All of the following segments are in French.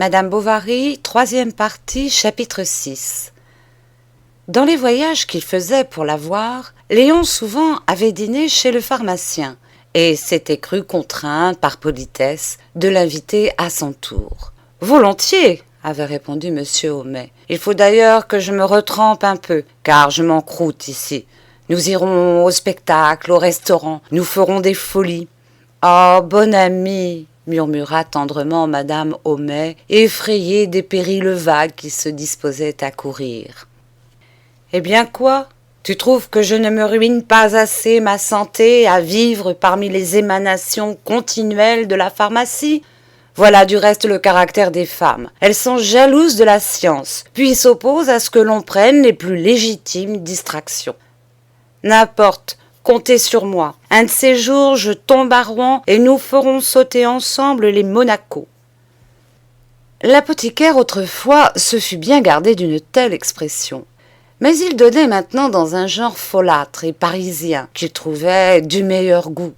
Madame Bovary, troisième partie, chapitre 6. Dans les voyages qu'il faisait pour la voir, Léon souvent avait dîné chez le pharmacien et s'était cru contraint, par politesse, de l'inviter à son tour. « Volontiers !» avait répondu M. Homais. « Il faut d'ailleurs que je me retrempe un peu, car je m'encroûte ici. Nous irons au spectacle, au restaurant, nous ferons des folies. »« Oh, bon ami !» murmura tendrement Madame Homais, effrayée des périls vagues qui se disposaient à courir. « Eh bien quoi ? Tu trouves que je ne me ruine pas assez ma santé à vivre parmi les émanations continuelles de la pharmacie ? Voilà du reste le caractère des femmes. Elles sont jalouses de la science, puis s'opposent à ce que l'on prenne les plus légitimes distractions. N'importe, comptez sur moi. Un de ces jours, je tombe à Rouen et nous ferons sauter ensemble les Monaco. » L'apothicaire autrefois se fut bien gardé d'une telle expression. Mais il donnait maintenant dans un genre folâtre et parisien qu'il trouvait du meilleur goût.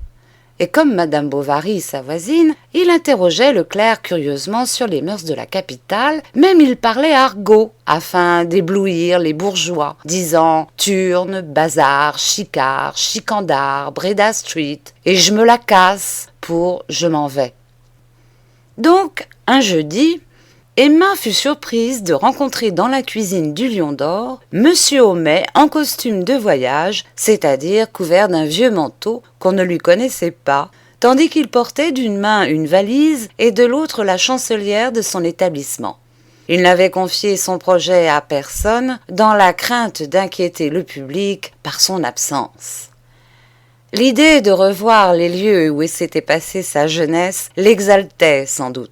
Et comme Madame Bovary, sa voisine, il interrogeait le clerc curieusement sur les mœurs de la capitale, même il parlait argot, afin d'éblouir les bourgeois, disant « Turne, bazar, chicard, chicandard, Breda Street, et je me la casse pour je m'en vais. » Donc, un jeudi, Emma fut surprise de rencontrer dans la cuisine du Lion d'Or Monsieur Homais en costume de voyage, c'est-à-dire couvert d'un vieux manteau qu'on ne lui connaissait pas, tandis qu'il portait d'une main une valise et de l'autre la chancelière de son établissement. Il n'avait confié son projet à personne dans la crainte d'inquiéter le public par son absence. L'idée de revoir les lieux où s'était passée sa jeunesse l'exaltait sans doute.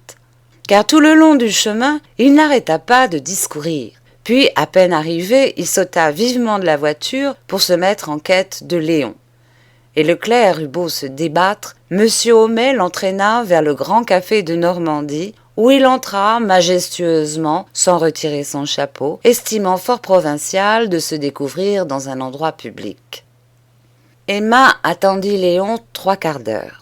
Car tout le long du chemin, il n'arrêta pas de discourir. Puis, à peine arrivé, il sauta vivement de la voiture pour se mettre en quête de Léon. Et le clerc eut beau se débattre, M. Homais l'entraîna vers le grand café de Normandie, où il entra majestueusement, sans retirer son chapeau, estimant fort provincial de se découvrir dans un endroit public. Emma attendit Léon 3/4 d'heure.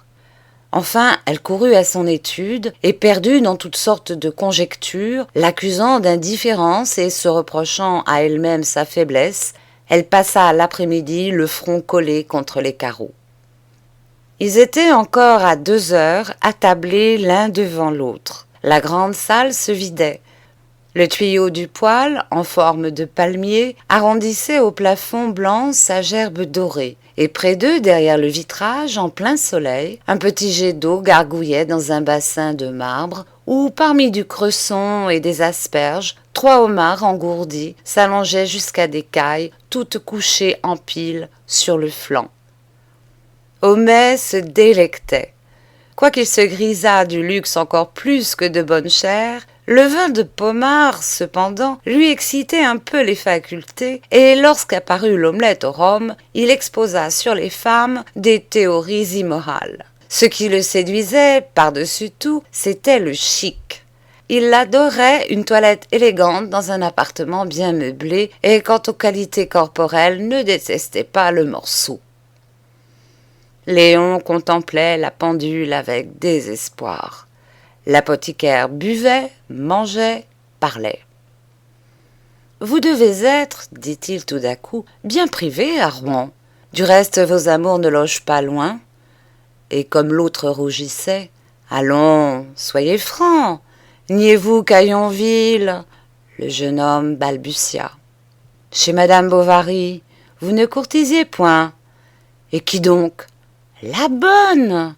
Enfin, elle courut à son étude et, perdue dans toutes sortes de conjectures, l'accusant d'indifférence et se reprochant à elle-même sa faiblesse, elle passa l'après-midi le front collé contre les carreaux. Ils étaient encore à 2 heures, attablés l'un devant l'autre. La grande salle se vidait. Le tuyau du poêle, en forme de palmier, arrondissait au plafond blanc sa gerbe dorée, et près d'eux, derrière le vitrage, en plein soleil, un petit jet d'eau gargouillait dans un bassin de marbre, où, parmi du cresson et des asperges, 3 homards engourdis s'allongeaient jusqu'à des cailles, toutes couchées en pile sur le flanc. Homais se délectait. Quoiqu'il se grisât du luxe encore plus que de bonne chère, le vin de pommard, cependant, lui excitait un peu les facultés, et lorsqu'apparut l'omelette au rhum, il exposa sur les femmes des théories immorales. Ce qui le séduisait, par-dessus tout, c'était le chic. Il adorait une toilette élégante dans un appartement bien meublé, et quant aux qualités corporelles, ne détestait pas le morceau. Léon contemplait la pendule avec désespoir. L'apothicaire buvait, mangeait, parlait. « Vous devez être, dit-il tout à coup, bien privé à Rouen. Du reste, vos amours ne logent pas loin. » Et comme l'autre rougissait, « Allons, soyez franc. Niez-vous qu'à Yonville ?» Le jeune homme balbutia. « Chez Madame Bovary, vous ne courtisiez point. »« Et qui donc ? » ?»« La bonne !»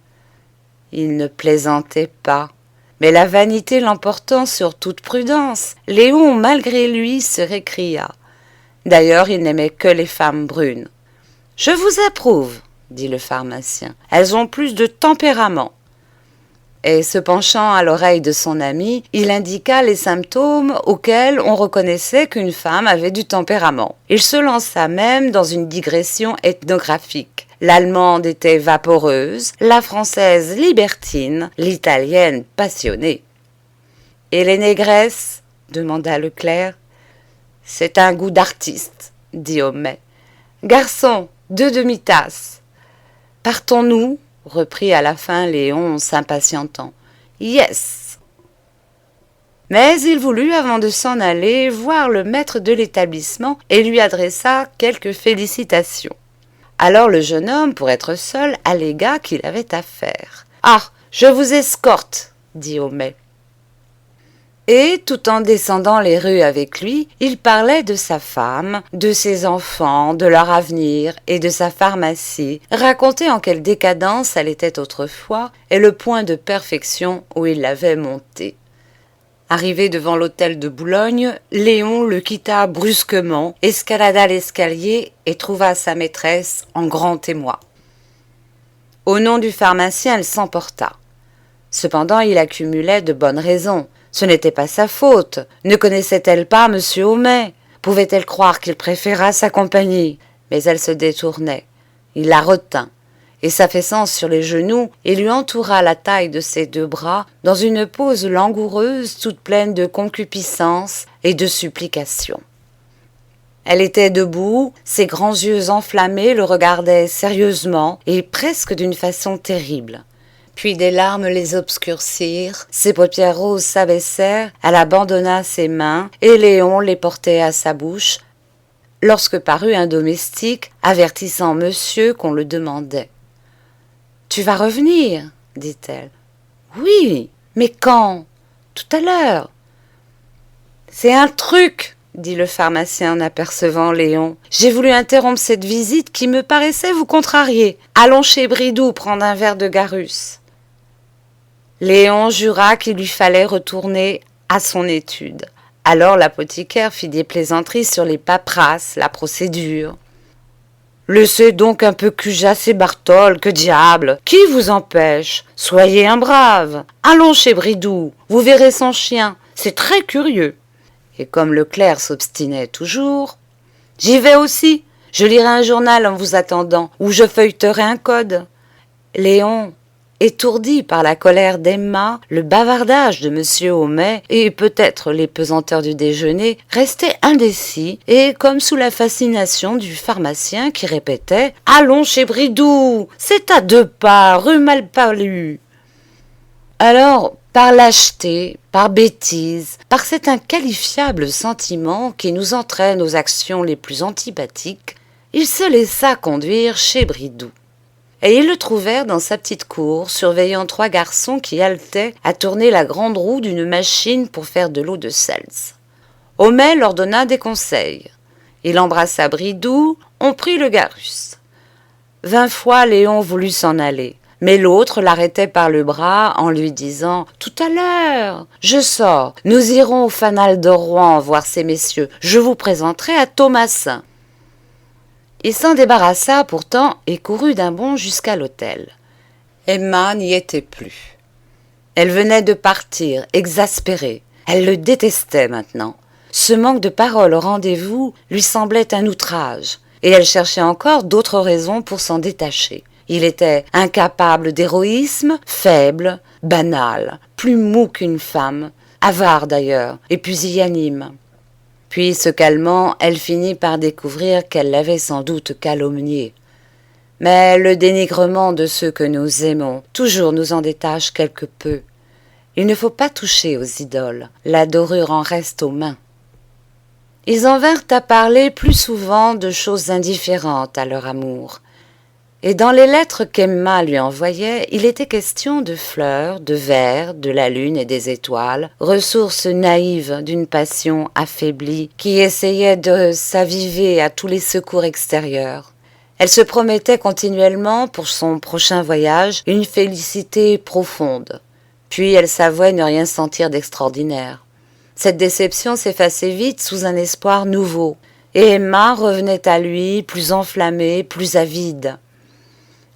Il ne plaisantait pas. Mais la vanité l'emportant sur toute prudence, Léon, malgré lui, se récria. D'ailleurs, il n'aimait que les femmes brunes. « Je vous approuve, » dit le pharmacien. « Elles ont plus de tempérament. » Et se penchant à l'oreille de son ami, il indiqua les symptômes auxquels on reconnaissait qu'une femme avait du tempérament. Il se lança même dans une digression ethnographique. L'allemande était vaporeuse, la française libertine, l'italienne passionnée. « Et les négresses ?» demanda le clerc. « C'est un goût d'artiste, » dit Homais. « Garçon, 2 demi-tasses. »« Partons-nous ?» reprit à la fin Léon s'impatientant. « Yes !» Mais il voulut, avant de s'en aller, voir le maître de l'établissement et lui adressa quelques félicitations. Alors le jeune homme, pour être seul, allégua qu'il avait affaire. « Ah, je vous escorte !» dit Homais. Et, tout en descendant les rues avec lui, il parlait de sa femme, de ses enfants, de leur avenir et de sa pharmacie, racontait en quelle décadence elle était autrefois et le point de perfection où il l'avait montée. Arrivé devant l'hôtel de Boulogne, Léon le quitta brusquement, escalada l'escalier et trouva sa maîtresse en grand émoi. Au nom du pharmacien, elle s'emporta. Cependant, il accumulait de bonnes raisons. Ce n'était pas sa faute. Ne connaissait-elle pas M. Homais? Pouvait-elle croire qu'il préférât sa compagnie? Mais elle se détournait. Il la retint, et s'affaissant sur les genoux, il lui entoura la taille de ses deux bras dans une pose langoureuse toute pleine de concupiscence et de supplication. Elle était debout, ses grands yeux enflammés le regardaient sérieusement et presque d'une façon terrible. Puis des larmes les obscurcirent, ses paupières roses s'abaissèrent, elle abandonna ses mains et Léon les portait à sa bouche, lorsque parut un domestique avertissant monsieur qu'on le demandait. « Tu vas revenir » dit-elle. « Oui, mais quand ? Tout à l'heure. »« C'est un truc !» dit le pharmacien en apercevant Léon. « J'ai voulu interrompre cette visite qui me paraissait vous contrarier. Allons chez Bridoux prendre un verre de Garus. » Léon jura qu'il lui fallait retourner à son étude. Alors l'apothicaire fit des plaisanteries sur les paperasses, la procédure. « Laissez donc un peu Cujas et Bartol, que diable! Qui vous empêche? Soyez un brave! Allons chez Bridoux, vous verrez son chien, c'est très curieux. » Et comme le clerc s'obstinait toujours, « J'y vais aussi, je lirai un journal en vous attendant, ou je feuilleterai un code. » Léon, étourdi par la colère d'Emma, le bavardage de M. Homais et peut-être les pesanteurs du déjeuner, restait indécis et comme sous la fascination du pharmacien qui répétait « Allons chez Bridoux, c'est à 2 pas, rue Malpalu. » Alors, par lâcheté, par bêtise, par cet inqualifiable sentiment qui nous entraîne aux actions les plus antipathiques, il se laissa conduire chez Bridoux. Et ils le trouvèrent dans sa petite cour, surveillant 3 garçons qui haletaient à tourner la grande roue d'une machine pour faire de l'eau de seltz. Homais leur donna des conseils. Il embrassa Bridoux, on prit le Garus. 20 fois Léon voulut s'en aller, mais l'autre l'arrêtait par le bras en lui disant « Tout à l'heure, je sors, nous irons au Fanal de Rouen voir ces messieurs, je vous présenterai à Thomasin. » Il s'en débarrassa pourtant et courut d'un bond jusqu'à l'hôtel. Emma n'y était plus. Elle venait de partir, exaspérée. Elle le détestait maintenant. Ce manque de parole au rendez-vous lui semblait un outrage, et elle cherchait encore d'autres raisons pour s'en détacher. Il était incapable d'héroïsme, faible, banal, plus mou qu'une femme, avare d'ailleurs, et pusillanime. Puis, se calmant, elle finit par découvrir qu'elle l'avait sans doute calomnié. Mais le dénigrement de ceux que nous aimons toujours nous en détache quelque peu. Il ne faut pas toucher aux idoles, la dorure en reste aux mains. Ils en vinrent à parler plus souvent de choses indifférentes à leur amour. Et dans les lettres qu'Emma lui envoyait, il était question de fleurs, de vers, de la lune et des étoiles, ressources naïves d'une passion affaiblie qui essayait de s'aviver à tous les secours extérieurs. Elle se promettait continuellement pour son prochain voyage une félicité profonde. Puis elle s'avouait ne rien sentir d'extraordinaire. Cette déception s'effaçait vite sous un espoir nouveau, et Emma revenait à lui plus enflammée, plus avide.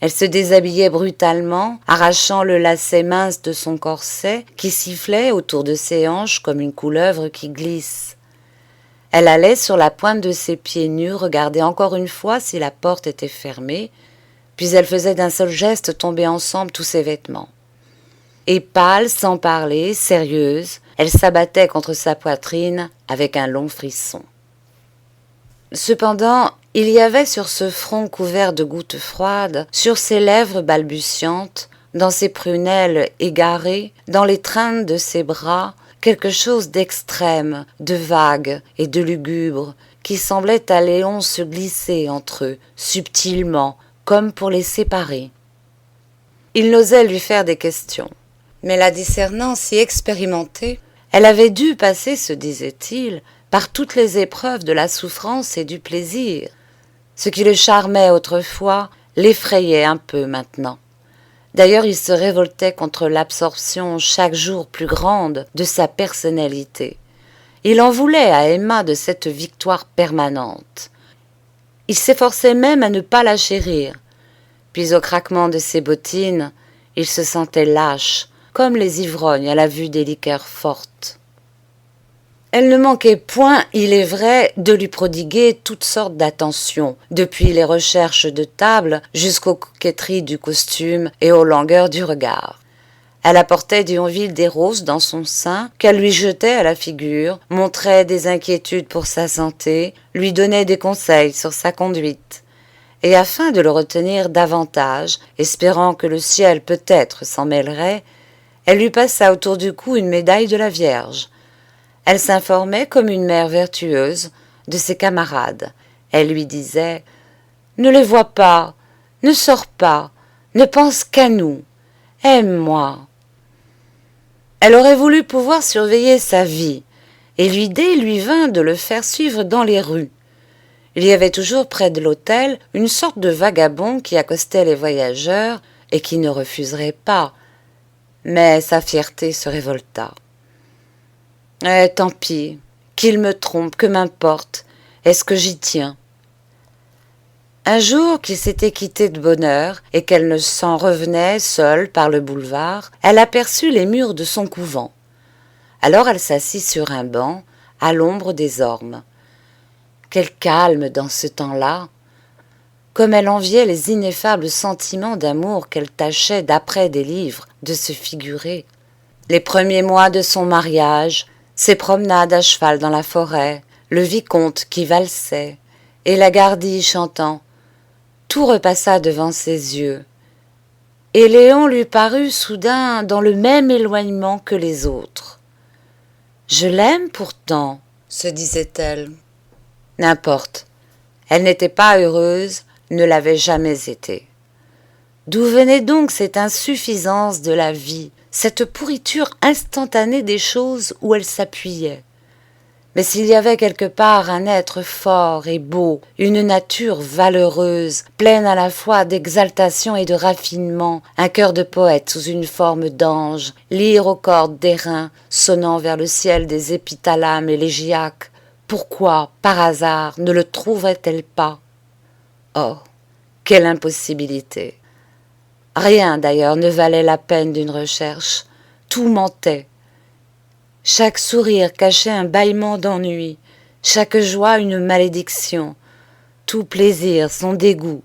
Elle se déshabillait brutalement, arrachant le lacet mince de son corset qui sifflait autour de ses hanches comme une couleuvre qui glisse. Elle allait sur la pointe de ses pieds nus regarder encore une fois si la porte était fermée, puis elle faisait d'un seul geste tomber ensemble tous ses vêtements. Et pâle, sans parler, sérieuse, elle s'abattait contre sa poitrine avec un long frisson. Cependant, il y avait sur ce front couvert de gouttes froides, sur ses lèvres balbutiantes, dans ses prunelles égarées, dans l'étreinte de ses bras, quelque chose d'extrême, de vague et de lugubre, qui semblait à Léon se glisser entre eux, subtilement, comme pour les séparer. Il n'osait lui faire des questions, mais la discernant si expérimentée, elle avait dû passer, se disait-il, par toutes les épreuves de la souffrance et du plaisir. Ce qui le charmait autrefois l'effrayait un peu maintenant. D'ailleurs, il se révoltait contre l'absorption chaque jour plus grande de sa personnalité. Il en voulait à Emma de cette victoire permanente. Il s'efforçait même à ne pas la chérir. Puis au craquement de ses bottines, il se sentait lâche, comme les ivrognes à la vue des liqueurs fortes. Elle ne manquait point, il est vrai, de lui prodiguer toutes sortes d'attentions, depuis les recherches de table jusqu'aux coquetteries du costume et aux langueurs du regard. Elle apportait d'Yonville des roses dans son sein qu'elle lui jetait à la figure, montrait des inquiétudes pour sa santé, lui donnait des conseils sur sa conduite. Et afin de le retenir davantage, espérant que le ciel peut-être s'en mêlerait, elle lui passa autour du cou une médaille de la Vierge. Elle s'informait comme une mère vertueuse de ses camarades. Elle lui disait « Ne les vois pas, ne sors pas, ne pense qu'à nous, aime-moi ». Elle aurait voulu pouvoir surveiller sa vie, et l'idée lui vint de le faire suivre dans les rues. Il y avait toujours près de l'hôtel une sorte de vagabond qui accostait les voyageurs et qui ne refuserait pas. Mais sa fierté se révolta. Tant pis, qu'il me trompe, que m'importe, est-ce que j'y tiens ? Un jour qu'il s'était quitté de bonne heure et qu'elle ne s'en revenait seule par le boulevard, elle aperçut les murs de son couvent. Alors elle s'assit sur un banc, à l'ombre des ormes. Quel calme dans ce temps-là! Comme elle enviait les ineffables sentiments d'amour qu'elle tâchait, d'après des livres, de se figurer. Les premiers mois de son mariage, ses promenades à cheval dans la forêt, le vicomte qui valsait, et la Gardie chantant, tout repassa devant ses yeux. Et Léon lui parut soudain dans le même éloignement que les autres. « Je l'aime pourtant, » se disait-elle. N'importe, elle n'était pas heureuse, ne l'avait jamais été. D'où venait donc cette insuffisance de la vie, cette pourriture instantanée des choses où elle s'appuyait? Mais s'il y avait quelque part un être fort et beau, une nature valeureuse, pleine à la fois d'exaltation et de raffinement, un cœur de poète sous une forme d'ange, lyre aux cordes d'airain, sonnant vers le ciel des épithalames élégiaques, pourquoi, par hasard, ne le trouverait-elle pas? Oh, quelle impossibilité! Rien d'ailleurs ne valait la peine d'une recherche, tout mentait. Chaque sourire cachait un bâillement d'ennui, chaque joie une malédiction, tout plaisir son dégoût,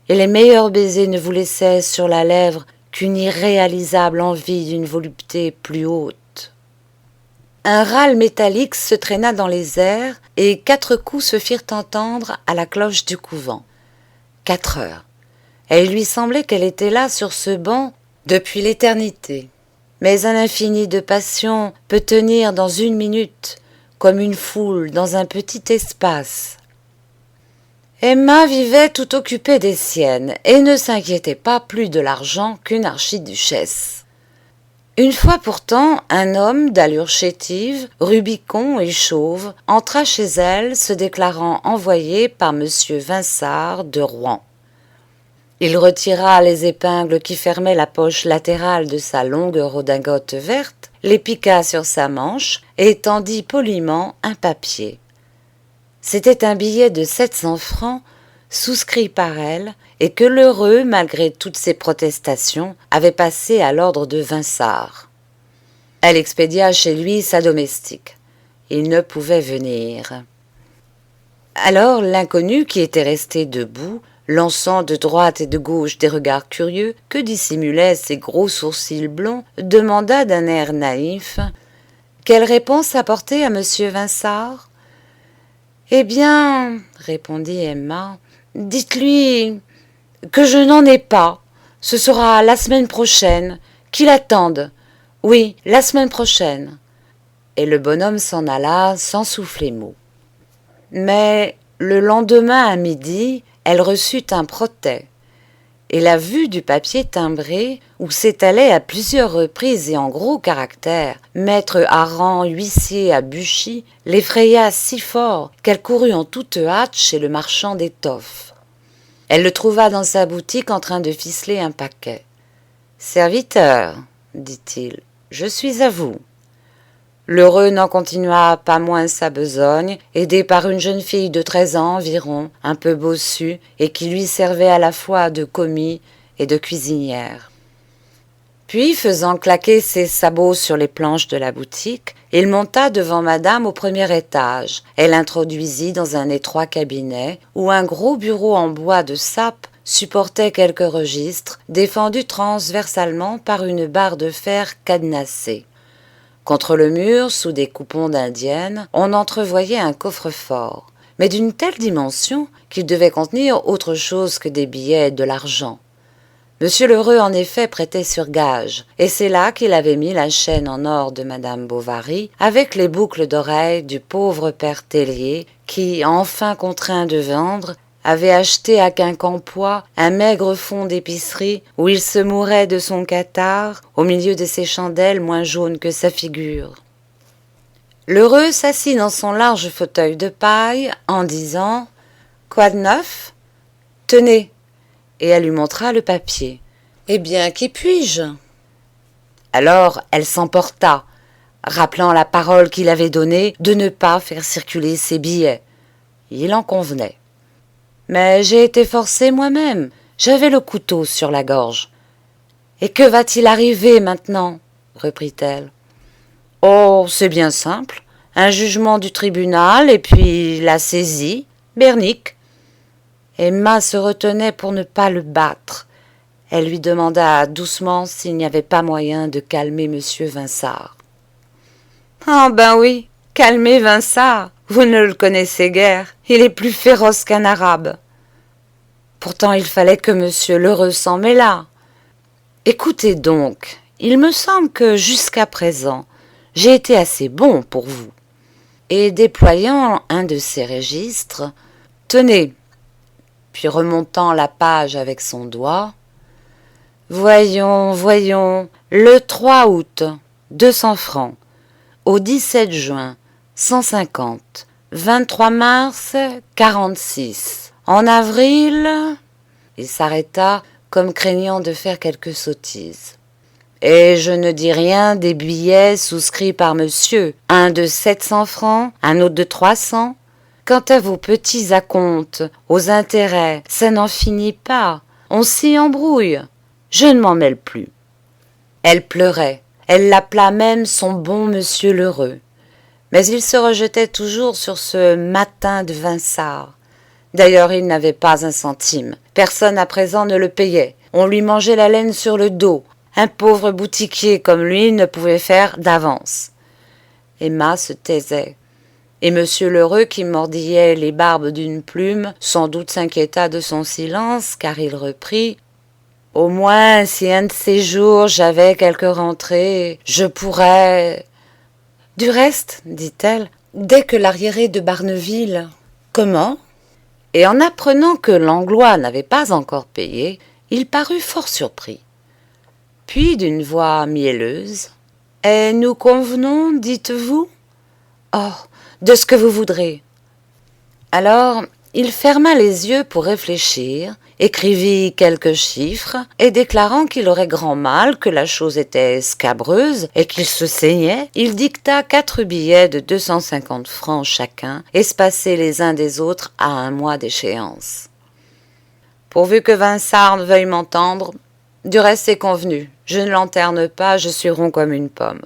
et les meilleurs baisers ne vous laissaient sur la lèvre qu'une irréalisable envie d'une volupté plus haute. Un râle métallique se traîna dans les airs, et 4 coups se firent entendre à la cloche du couvent. 4 heures. Et il lui semblait qu'elle était là sur ce banc depuis l'éternité. Mais un infini de passion peut tenir dans une minute, comme une foule dans un petit espace. Emma vivait tout occupée des siennes et ne s'inquiétait pas plus de l'argent qu'une archiduchesse. Une fois pourtant, un homme d'allure chétive, rubicond et chauve, entra chez elle, se déclarant envoyé par monsieur Vinçart de Rouen. Il retira les épingles qui fermaient la poche latérale de sa longue redingote verte, les piqua sur sa manche et tendit poliment un papier. C'était un billet de 700 francs, souscrit par elle, et que l'heureux, malgré toutes ses protestations, avait passé à l'ordre de Vinçart. Elle expédia chez lui sa domestique. Il ne pouvait venir. Alors l'inconnu, qui était resté debout, lançant de droite et de gauche des regards curieux que dissimulaient ses gros sourcils blonds, demanda d'un air naïf « Quelle réponse apporter à monsieur Vinçart ?»« Eh bien, répondit Emma, dites-lui que je n'en ai pas. Ce sera la semaine prochaine. Qu'il attende. Oui, la semaine prochaine. » et le bonhomme s'en alla sans souffler mot. Mais le lendemain à midi, elle reçut un protêt, et la vue du papier timbré, où s'étalait à plusieurs reprises et en gros caractères « Maître Hareng, huissier à Buchy », l'effraya si fort qu'elle courut en toute hâte chez le marchand d'étoffes. Elle le trouva dans sa boutique en train de ficeler un paquet. « Serviteur, dit-il, je suis à vous. » L'heureux n'en continua pas moins sa besogne, aidé par une jeune fille de 13 ans environ, un peu bossue, et qui lui servait à la fois de commis et de cuisinière. Puis, faisant claquer ses sabots sur les planches de la boutique, il monta devant madame au premier étage. Elle l'introduisit dans un étroit cabinet, où un gros bureau en bois de sape supportait quelques registres, défendus transversalement par une barre de fer cadenassée. Contre le mur, sous des coupons d'indienne, on entrevoyait un coffre-fort, mais d'une telle dimension qu'il devait contenir autre chose que des billets et de l'argent. Monsieur Lheureux, en effet, prêtait sur gage, et c'est là qu'il avait mis la chaîne en or de madame Bovary, avec les boucles d'oreilles du pauvre père Tellier, qui, enfin contraint de vendre, avait acheté à Quincampoix un maigre fonds d'épicerie où il se mourait de son catarrhe au milieu de ses chandelles moins jaunes que sa figure. Lheureux s'assit dans son large fauteuil de paille en disant « Quoi de neuf ? Tenez !» et elle lui montra le papier. « Eh bien, qu'y puis-je » Alors elle s'emporta, rappelant la parole qu'il avait donnée de ne pas faire circuler ses billets. Il en convenait. Mais j'ai été forcée moi-même, j'avais le couteau sur la gorge. « Et que va-t-il arriver maintenant ?» reprit-elle. « Oh, c'est bien simple, un jugement du tribunal et puis la saisie, Bernique. » Emma se retenait pour ne pas le battre. Elle lui demanda doucement s'il n'y avait pas moyen de calmer monsieur Vinçart. « Ah ben oui, calmer Vinçart, vous ne le connaissez guère, il est plus féroce qu'un arabe. » Pourtant il fallait que monsieur Lheureux s'en mêlât. « Écoutez donc, il me semble que jusqu'à présent, j'ai été assez bon pour vous. » Et déployant un de ses registres, « Tenez !» Puis remontant la page avec son doigt, « Voyons, le 3 août, 200 francs. Au 17 juin, 150. 23 mars, 46. En avril... » Il s'arrêta, comme craignant de faire quelque sottise. « Et je ne dis rien des billets souscrits par monsieur, un de 700 francs, un autre de 300. Quant à vos petits acomptes, aux intérêts, ça n'en finit pas. On s'y embrouille. Je ne m'en mêle plus. » Elle pleurait. Elle l'appela même son bon monsieur Lheureux. Mais il se rejetait toujours sur ce matin de Vinçart. D'ailleurs, il n'avait pas un centime. Personne à présent ne le payait. On lui mangeait la laine sur le dos. Un pauvre boutiquier comme lui ne pouvait faire d'avance. Emma se taisait. Et monsieur Lheureux, qui mordillait les barbes d'une plume, sans doute s'inquiéta de son silence, car il reprit « Au moins, si un de ces jours j'avais quelque rentrée, je pourrais... » « Du reste, dit-elle, dès que l'arriéré de Barneville... »« Comment ?» Et en apprenant que Langlois n'avait pas encore payé, il parut fort surpris. Puis, d'une voix mielleuse, « Et nous convenons, dites-vous ? » ?»« Oh, de ce que vous voudrez. » Alors, il ferma les yeux pour réfléchir, écrivit quelques chiffres, et déclarant qu'il aurait grand mal, que la chose était scabreuse et qu'il se saignait, il dicta 4 billets de 250 francs chacun, espacés les uns des autres à 1 mois d'échéance. « Pourvu que Vinçart veuille m'entendre, du reste c'est convenu, je ne lanterne pas, je suis rond comme une pomme. »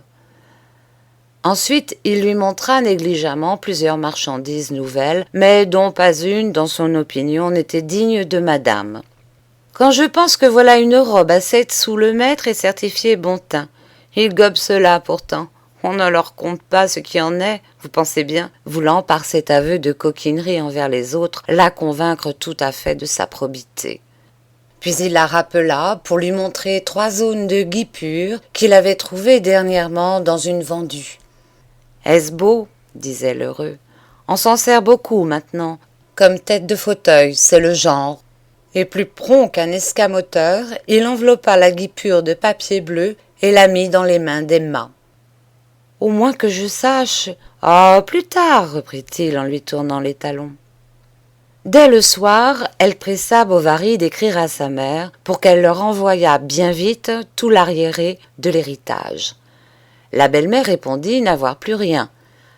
Ensuite, il lui montra négligemment plusieurs marchandises nouvelles, mais dont pas une, dans son opinion, n'était digne de madame. « Quand je pense que voilà une robe à 7 sous le mètre et certifiée bon teint. Ils gobent cela pourtant. On ne leur compte pas ce qui en est, vous pensez bien, voulant par cet aveu de coquinerie envers les autres la convaincre tout à fait de sa probité. » Puis il la rappela pour lui montrer 3 aunes de guipure qu'il avait trouvées dernièrement dans une vendue. Est-ce beau? Disait l'heureux. On s'en sert beaucoup maintenant. Comme tête de fauteuil, c'est le genre. Et plus prompt qu'un escamoteur, il enveloppa la guipure de papier bleu et la mit dans les mains d'Emma. Au moins que je sache. Ah, plus tard, reprit-il en lui tournant les talons. Dès le soir, elle pressa Bovary d'écrire à sa mère pour qu'elle leur envoyât bien vite tout l'arriéré de l'héritage. La belle-mère répondit n'avoir plus rien.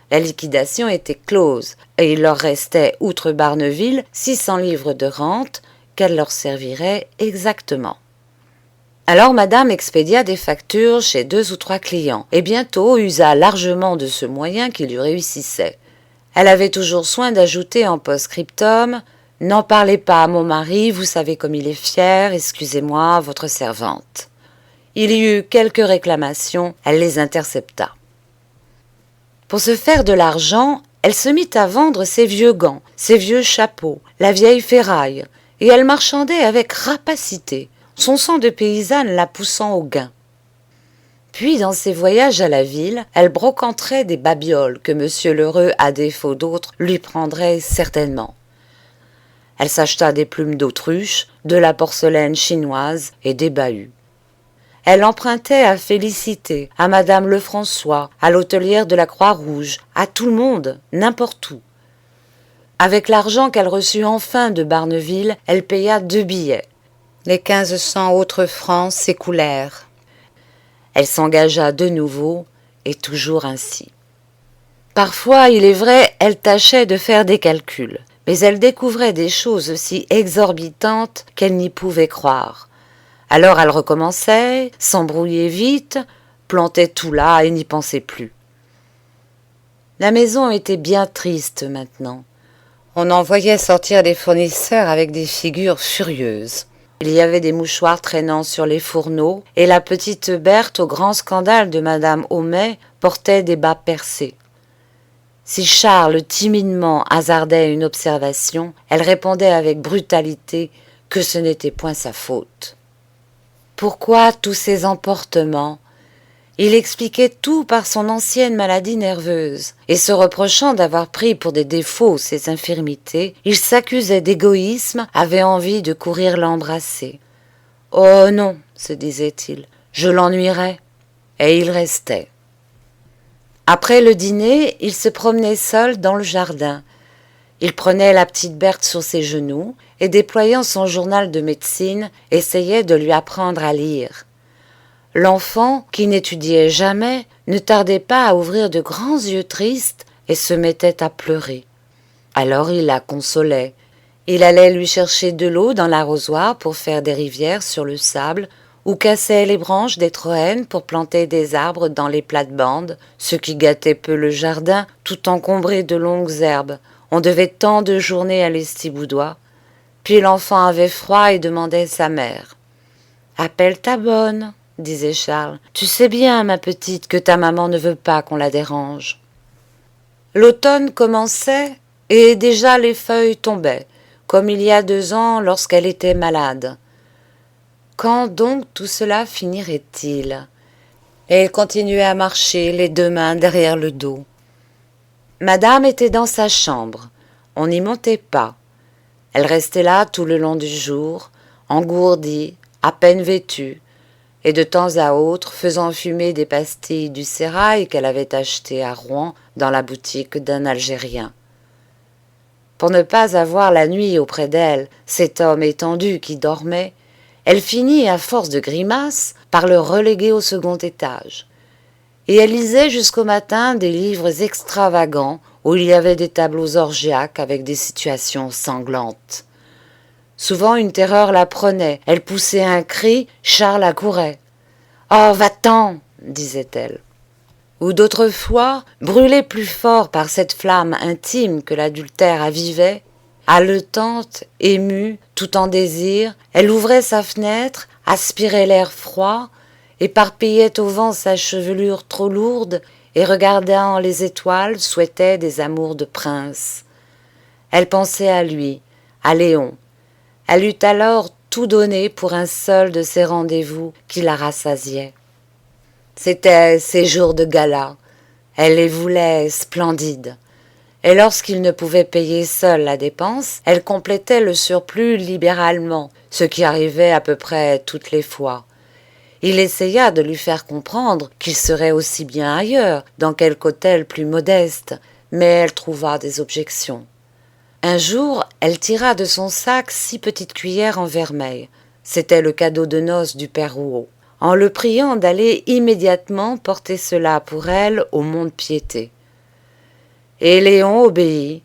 La liquidation était close, et il leur restait, outre Barneville, 600 livres de rente qu'elle leur servirait exactement. Alors madame expédia des factures chez 2 ou 3 clients, et bientôt usa largement de ce moyen qui lui réussissait. Elle avait toujours soin d'ajouter en post-scriptum « N'en parlez pas à mon mari, vous savez comme il est fier, excusez-moi, votre servante ». Il y eut quelques réclamations, elle les intercepta. Pour se faire de l'argent, elle se mit à vendre ses vieux gants, ses vieux chapeaux, la vieille ferraille, et elle marchandait avec rapacité, son sang de paysanne la poussant au gain. Puis, dans ses voyages à la ville, elle brocanterait des babioles que M. Lheureux, à défaut d'autres, lui prendrait certainement. Elle s'acheta des plumes d'autruche, de la porcelaine chinoise et des bahuts. Elle empruntait à Félicité, à Madame Lefrançois, à l'hôtelière de la Croix-Rouge, à tout le monde, n'importe où. Avec l'argent qu'elle reçut enfin de Barneville, elle paya 2 billets. Les 1500 autres francs s'écoulèrent. Elle s'engagea de nouveau, et toujours ainsi. Parfois, il est vrai, elle tâchait de faire des calculs, mais elle découvrait des choses si exorbitantes qu'elle n'y pouvait croire. Alors elle recommençait, s'embrouillait vite, plantait tout là et n'y pensait plus. La maison était bien triste maintenant. On en voyait sortir des fournisseurs avec des figures furieuses. Il y avait des mouchoirs traînant sur les fourneaux, et la petite Berthe, au grand scandale de madame Homais, portait des bas percés. Si Charles timidement hasardait une observation, elle répondait avec brutalité que ce n'était point sa faute. Pourquoi tous ces emportements? Il expliquait tout par son ancienne maladie nerveuse, et se reprochant d'avoir pris pour des défauts ses infirmités, il s'accusait d'égoïsme, avait envie de courir l'embrasser. « Oh non, se disait-il, je l'ennuierais. » Et il restait. Après le dîner, il se promenait seul dans le jardin. Il prenait la petite Berthe sur ses genoux, et déployant son journal de médecine, essayait de lui apprendre à lire. L'enfant, qui n'étudiait jamais, ne tardait pas à ouvrir de grands yeux tristes et se mettait à pleurer. Alors il la consolait. Il allait lui chercher de l'eau dans l'arrosoir pour faire des rivières sur le sable, ou cassait les branches des troènes pour planter des arbres dans les plates-bandes, ce qui gâtait peu le jardin, tout encombré de longues herbes. On devait tant de journées à l'Estiboudois. Puis l'enfant avait froid et demandait sa mère. « Appelle ta bonne », disait Charles. « Tu sais bien, ma petite, que ta maman ne veut pas qu'on la dérange. » L'automne commençait et déjà les feuilles tombaient, comme il y a 2 ans lorsqu'elle était malade. Quand donc tout cela finirait-il? Et elle continuait à marcher, les 2 mains derrière le dos. Madame était dans sa chambre. On n'y montait pas. Elle restait là tout le long du jour, engourdie, à peine vêtue, et de temps à autre faisant fumer des pastilles du sérail qu'elle avait achetées à Rouen dans la boutique d'un Algérien. Pour ne pas avoir la nuit auprès d'elle, cet homme étendu qui dormait, elle finit, à force de grimaces, par le reléguer au second étage. Et elle lisait jusqu'au matin des livres extravagants où il y avait des tableaux orgiaques avec des situations sanglantes. Souvent une terreur la prenait, elle poussait un cri, Charles accourait. « Oh, va-t'en » disait-elle. Ou d'autres fois, brûlée plus fort par cette flamme intime que l'adultère avivait, haletante, émue, tout en désir, elle ouvrait sa fenêtre, aspirait l'air froid, éparpillait au vent sa chevelure trop lourde et regardant les étoiles souhaitait des amours de prince. Elle pensait à lui, à Léon. Elle eut alors tout donné pour un seul de ces rendez-vous qui la rassasiaient. C'étaient ces jours de gala, Elle les voulait splendides. Et lorsqu'il ne pouvait payer seul la dépense, elle complétait le surplus libéralement, ce qui arrivait à peu près toutes les fois. Il essaya de lui faire comprendre qu'il serait aussi bien ailleurs, dans quelque hôtel plus modeste, mais elle trouva des objections. Un jour, elle tira de son sac 6 petites cuillères en vermeil. C'était le cadeau de noces du père Rouault, en le priant d'aller immédiatement porter cela pour elle au mont-de-piété. Et Léon obéit,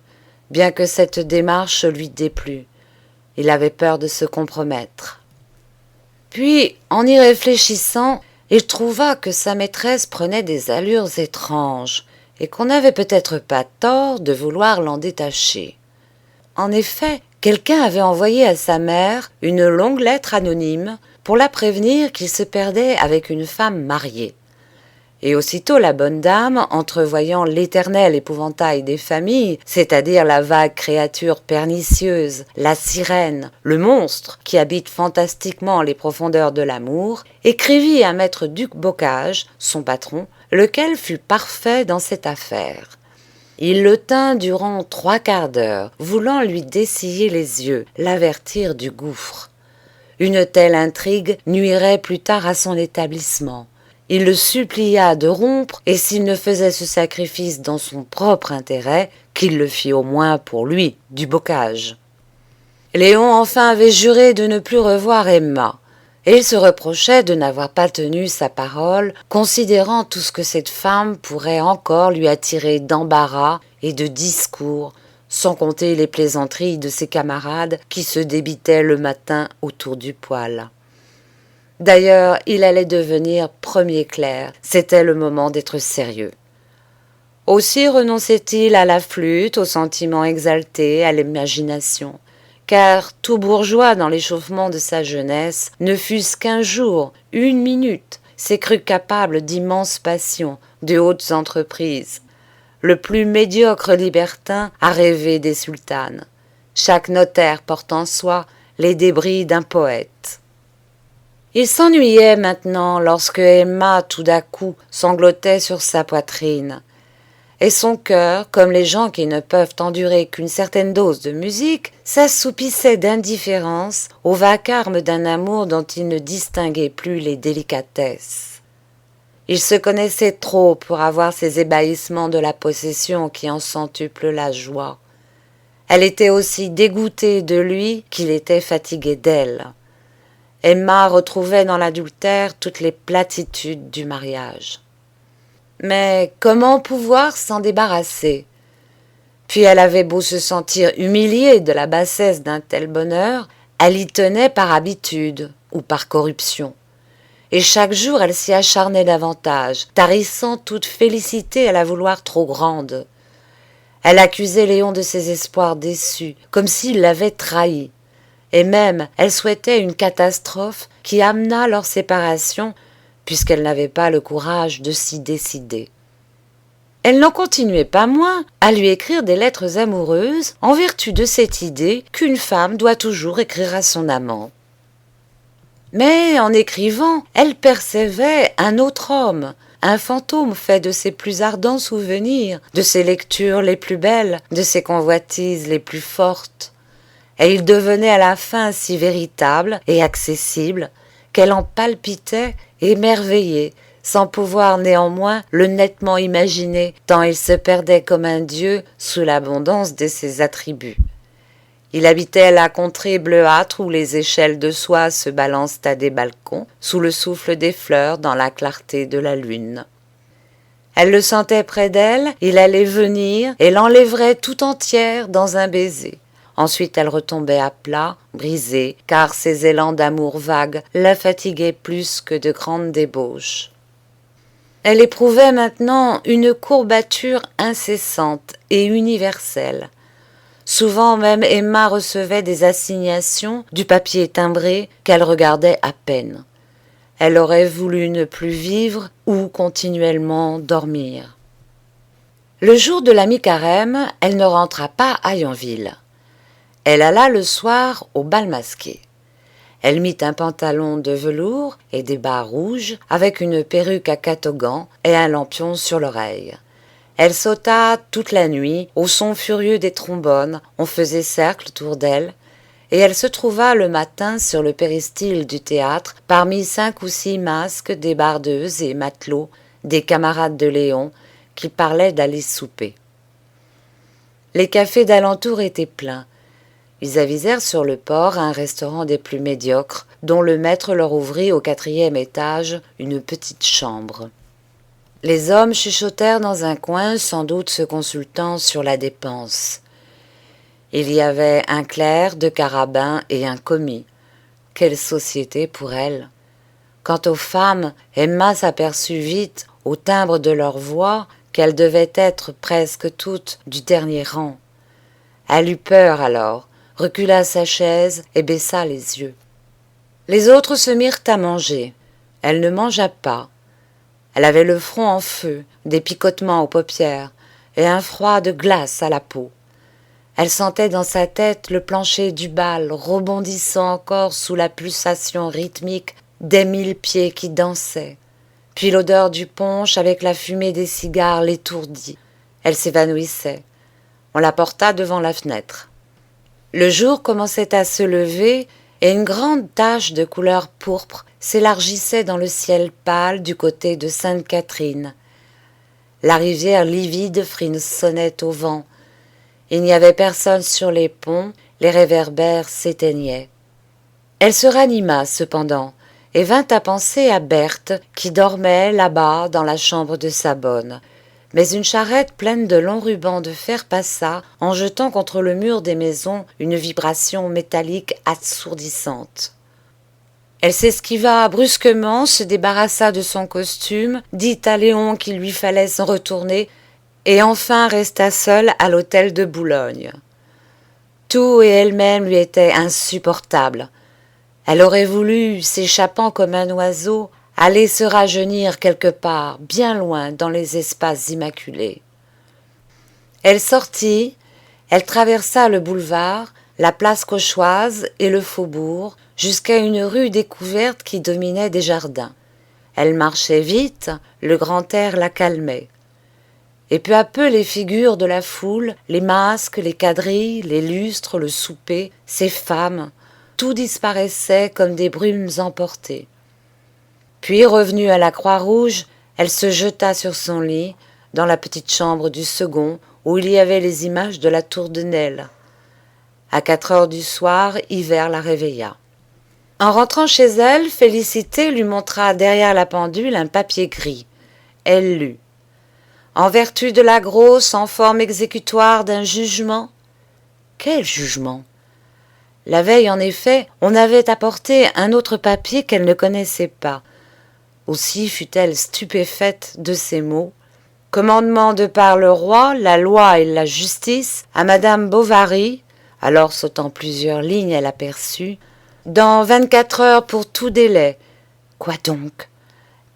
bien que cette démarche lui déplût. Il avait peur de se compromettre. Puis, en y réfléchissant, il trouva que sa maîtresse prenait des allures étranges et qu'on n'avait peut-être pas tort de vouloir l'en détacher. En effet, quelqu'un avait envoyé à sa mère une longue lettre anonyme pour la prévenir qu'il se perdait avec une femme mariée. Et aussitôt la bonne dame, entrevoyant l'éternel épouvantail des familles, c'est-à-dire la vague créature pernicieuse, la sirène, le monstre qui habite fantastiquement les profondeurs de l'amour, écrivit à maître Duc Bocage, son patron, lequel fut parfait dans cette affaire. Il le tint durant 3/4 d'heure, voulant lui dessiller les yeux, l'avertir du gouffre. Une telle intrigue nuirait plus tard à son établissement. Il le supplia de rompre, et s'il ne faisait ce sacrifice dans son propre intérêt, qu'il le fît au moins pour lui, du Bocage. Léon enfin avait juré de ne plus revoir Emma, et il se reprochait de n'avoir pas tenu sa parole, considérant tout ce que cette femme pourrait encore lui attirer d'embarras et de discours, sans compter les plaisanteries de ses camarades qui se débitaient le matin autour du poêle. D'ailleurs, il allait devenir premier clerc, c'était le moment d'être sérieux. Aussi renonçait-il à la flûte, aux sentiments exaltés, à l'imagination, car tout bourgeois dans l'échauffement de sa jeunesse, ne fût-ce qu'un jour, 1 minute, s'est cru capable d'immenses passions, de hautes entreprises. Le plus médiocre libertin a rêvé des sultanes. Chaque notaire porte en soi les débris d'un poète. Il s'ennuyait maintenant lorsque Emma, tout d'un coup, sanglotait sur sa poitrine. Et son cœur, comme les gens qui ne peuvent endurer qu'une certaine dose de musique, s'assoupissait d'indifférence au vacarme d'un amour dont il ne distinguait plus les délicatesses. Il se connaissait trop pour avoir ces ébahissements de la possession qui en centuplent la joie. Elle était aussi dégoûtée de lui qu'il était fatigué d'elle. Emma retrouvait dans l'adultère toutes les platitudes du mariage. Mais comment pouvoir s'en débarrasser? Puis elle avait beau se sentir humiliée de la bassesse d'un tel bonheur, elle y tenait par habitude ou par corruption. Et chaque jour elle s'y acharnait davantage, tarissant toute félicité à la vouloir trop grande. Elle accusait Léon de ses espoirs déçus, comme s'il l'avait trahi. Et même, elle souhaitait une catastrophe qui amenât leur séparation, puisqu'elle n'avait pas le courage de s'y décider. Elle n'en continuait pas moins à lui écrire des lettres amoureuses en vertu de cette idée qu'une femme doit toujours écrire à son amant. Mais en écrivant, elle percevait un autre homme, un fantôme fait de ses plus ardents souvenirs, de ses lectures les plus belles, de ses convoitises les plus fortes. Et il devenait à la fin si véritable et accessible qu'elle en palpitait émerveillée, sans pouvoir néanmoins le nettement imaginer, tant il se perdait comme un dieu sous l'abondance de ses attributs. Il habitait la contrée bleuâtre où les échelles de soie se balancent à des balcons, sous le souffle des fleurs dans la clarté de la lune. Elle le sentait près d'elle, il allait venir et l'enlèverait tout entière dans un baiser. Ensuite elle retombait à plat, brisée, car ses élans d'amour vague la fatiguaient plus que de grandes débauches. Elle éprouvait maintenant une courbature incessante et universelle. Souvent même Emma recevait des assignations, du papier timbré, qu'elle regardait à peine. Elle aurait voulu ne plus vivre ou continuellement dormir. Le jour de la mi-carême, elle ne rentra pas à Yonville. Elle alla le soir au bal masqué. Elle mit un pantalon de velours et des bas rouges avec une perruque à catogan et un lampion sur l'oreille. Elle sauta toute la nuit, au son furieux des trombones, on faisait cercle autour d'elle, et elle se trouva le matin sur le péristyle du théâtre, parmi 5 ou 6 masques, débardeuses et matelots, des camarades de Léon, qui parlaient d'aller souper. Les cafés d'alentour étaient pleins. Ils avisèrent sur le port un restaurant des plus médiocres, dont le maître leur ouvrit au 4e étage une petite chambre. Les hommes chuchotèrent dans un coin, sans doute se consultant sur la dépense. Il y avait un clerc, 2 carabins et un commis. Quelle société pour elles! Quant aux femmes, Emma s'aperçut vite, au timbre de leur voix, qu'elles devaient être presque toutes du dernier rang. Elle eut peur alors, recula sa chaise et baissa les yeux. Les autres se mirent à manger. Elle ne mangea pas. Elle avait le front en feu, des picotements aux paupières et un froid de glace à la peau. Elle sentait dans sa tête le plancher du bal rebondissant encore sous la pulsation rythmique des 1000 pieds qui dansaient. Puis l'odeur du punch avec la fumée des cigares l'étourdit. Elle s'évanouissait. On la porta devant la fenêtre. Le jour commençait à se lever et une grande tache de couleur pourpre s'élargissait dans le ciel pâle du côté de Sainte-Catherine. La rivière livide frissonnait au vent. Il n'y avait personne sur les ponts, les réverbères s'éteignaient. Elle se ranima cependant et vint à penser à Berthe qui dormait là-bas dans la chambre de sa bonne. Mais une charrette pleine de longs rubans de fer passa en jetant contre le mur des maisons une vibration métallique assourdissante. Elle s'esquiva brusquement, se débarrassa de son costume, dit à Léon qu'il lui fallait s'en retourner et enfin resta seule à l'hôtel de Boulogne. Tout et elle-même lui étaient insupportables. Elle aurait voulu, s'échappant comme un oiseau, aller se rajeunir quelque part, bien loin dans les espaces immaculés. Elle sortit, elle traversa le boulevard, la place Cauchoise et le faubourg, jusqu'à une rue découverte qui dominait des jardins. Elle marchait vite, le grand air la calmait. Et peu à peu les figures de la foule, les masques, les quadrilles, les lustres, le souper, ces femmes, tout disparaissait comme des brumes emportées. Puis, revenue à la Croix-Rouge, elle se jeta sur son lit, dans la petite chambre du second, où il y avait les images de la tour de Nesle. À 4 heures du soir, Hiver la réveilla. En rentrant chez elle, Félicité lui montra derrière la pendule un papier gris. Elle lut. En vertu de la grosse en forme exécutoire d'un jugement. Quel jugement? La veille, en effet, on avait apporté un autre papier qu'elle ne connaissait pas. Aussi fut-elle stupéfaite de ces mots. Commandement de par le roi, la loi et la justice, à Madame Bovary, alors sautant plusieurs lignes, elle aperçut, dans 24 heures pour tout délai. Quoi donc?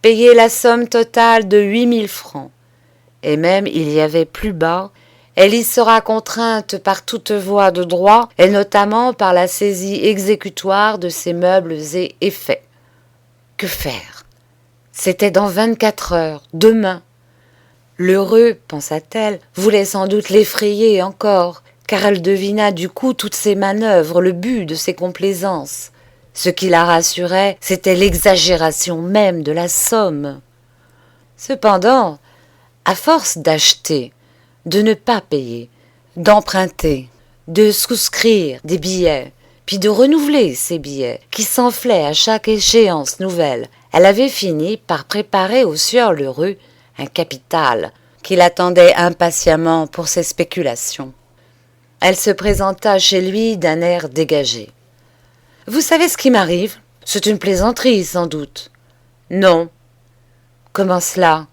Payer la somme totale de 8 000 francs. Et même il y avait plus bas, elle y sera contrainte par toute voie de droit, et notamment par la saisie exécutoire de ses meubles et effets. Que faire? C'était dans 24 heures, demain. L'heureux, pensa-t-elle, voulait sans doute l'effrayer encore, car elle devina du coup toutes ses manœuvres, le but de ses complaisances. Ce qui la rassurait, c'était l'exagération même de la somme. Cependant, à force d'acheter, de ne pas payer, d'emprunter, de souscrire des billets, puis de renouveler ces billets, qui s'enflaient à chaque échéance nouvelle, elle avait fini par préparer au sieur Lheureux un capital qui l'attendait impatiemment pour ses spéculations. Elle se présenta chez lui d'un air dégagé. « Vous savez ce qui m'arrive? C'est une plaisanterie, sans doute. »« Non. »« Comment cela ?»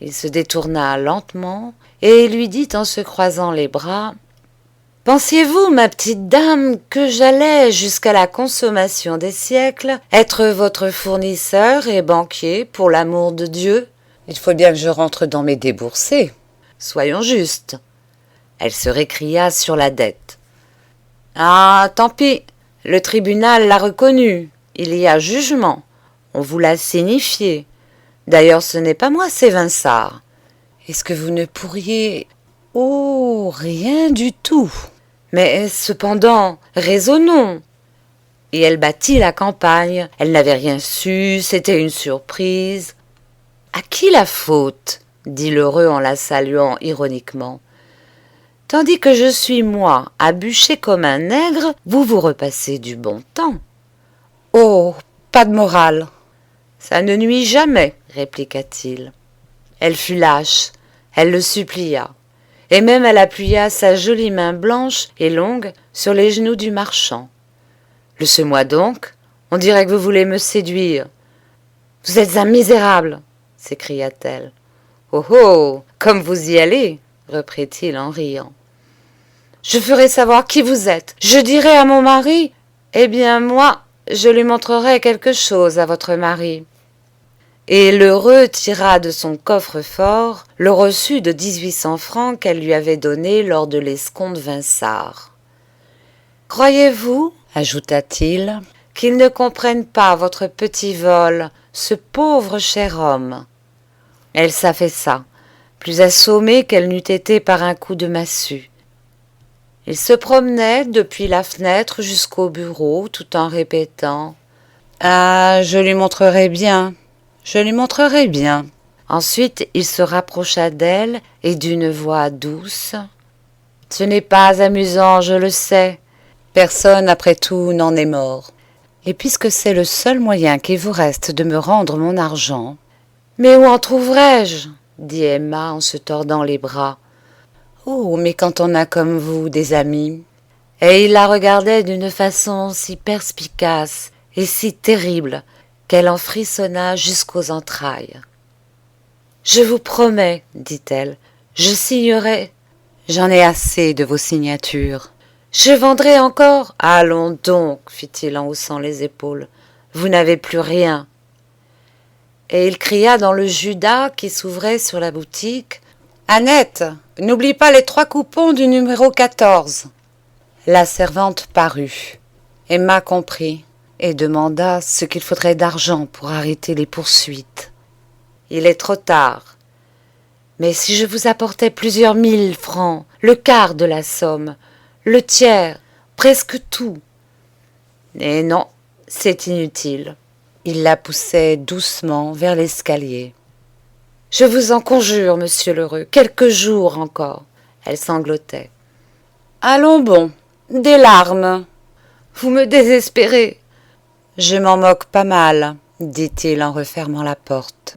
Il se détourna lentement et lui dit en se croisant les bras « Pensiez-vous, ma petite dame, que j'allais, jusqu'à la consommation des siècles, être votre fournisseur et banquier pour l'amour de Dieu? Il faut bien que je rentre dans mes déboursés. Soyons justes. » Elle se récria sur la dette. « Ah, tant pis, le tribunal l'a reconnu. Il y a jugement. On vous l'a signifié. D'ailleurs, ce n'est pas moi, c'est Vinsart. Est-ce que vous ne pourriez... Oh, rien du tout. Mais cependant, raisonnons. Et elle battit la campagne. Elle n'avait rien su, c'était une surprise. À qui la faute? Dit l'heureux en la saluant ironiquement. Tandis que je suis, moi, à bûcher comme un nègre, vous vous repassez du bon temps. Oh, pas de morale. Ça ne nuit jamais, répliqua-t-il. Elle fut lâche, elle le supplia, et même elle appuya sa jolie main blanche et longue sur les genoux du marchand. Laissez-moi donc, on dirait que vous voulez me séduire. Vous êtes un misérable, s'écria-t-elle. Oh oh, comme vous y allez, reprit-il en riant. Je ferai savoir qui vous êtes. Je dirai à mon mari. Eh bien, moi, je lui montrerai quelque chose à votre mari. Et l'heureux tira de son coffre-fort le reçu de 1800 francs qu'elle lui avait donné lors de l'escompte Vinsart. Croyez-vous, ajouta-t-il, qu'il ne comprenne pas votre petit vol, ce pauvre cher homme? Elle s'affaissa, plus assommée qu'elle n'eût été par un coup de massue. Il se promenait depuis la fenêtre jusqu'au bureau tout en répétant « Ah, je lui montrerai bien, je lui montrerai bien. » Ensuite, il se rapprocha d'elle et d'une voix douce « Ce n'est pas amusant, je le sais. Personne, après tout, n'en est mort. Et puisque c'est le seul moyen qui vous reste de me rendre mon argent... » « Mais où en trouverai-je » dit Emma en se tordant les bras. « Oh, mais quand on a comme vous des amis... » Et il la regardait d'une façon si perspicace et si terrible qu'elle en frissonna jusqu'aux entrailles. « Je vous promets, dit-elle, je signerai. J'en ai assez de vos signatures. Je vendrai encore. Allons donc, fit-il en haussant les épaules. Vous n'avez plus rien. Et il cria dans le Judas qui s'ouvrait sur la boutique. Annette, n'oublie pas les 3 coupons du numéro 14. La servante parut. Emma comprit et demanda ce qu'il faudrait d'argent pour arrêter les poursuites. Il est trop tard. Mais si je vous apportais plusieurs 1000 francs, le quart de la somme, le tiers, presque tout. Mais non, c'est inutile. Il la poussait doucement vers l'escalier. « Je vous en conjure, monsieur l'heureux, quelques jours encore. » Elle sanglotait. « Allons bon, des larmes. Vous me désespérez. »« Je m'en moque pas mal, dit-il en refermant la porte.